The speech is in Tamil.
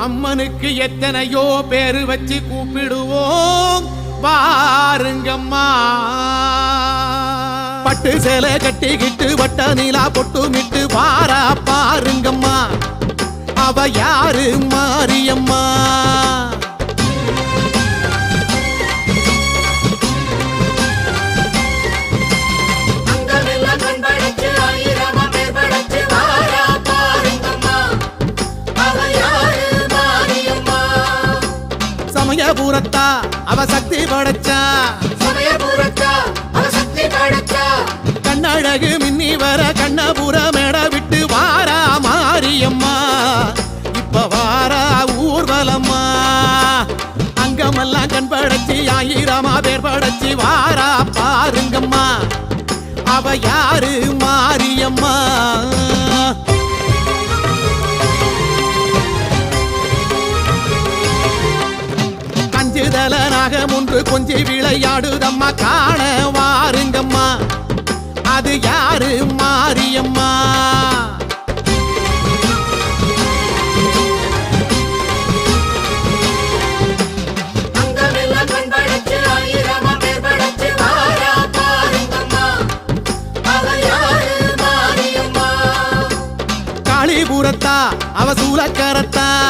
அம்மனுக்கு எத்தனையோ பேரு வச்சு கூப்பிடுவோம் பாருங்கம்மா. பட்டு சேலை கட்டிக்கிட்டு வட்ட நீலா பொட்டுமிட்டு வாரா பாருங்கம்மா. அவ யாரு மாரியம்மா. சமயபுரத்தா அவ சக்தி படைச்சா. கண்ணழகு மின்னி வர கண்ணபுர மேட விட்டு வாரா மாரியம்மா. இப்ப வாரா ஊர்வலம்மா. அங்கமெல்லாம் கண் படைச்சி ஆயிரமா பேர் படைச்சி வாரா பாருங்கம்மா. அவ யாரு மாரியம்மா. கஞ்சுதலனாக முன்று கொஞ்சி விளையாடுதம்மா காண வாருங்கம்மா. அது யாரு மாரியம்மா. காளிபுரத்தா அவ சூலக்கரத்தா.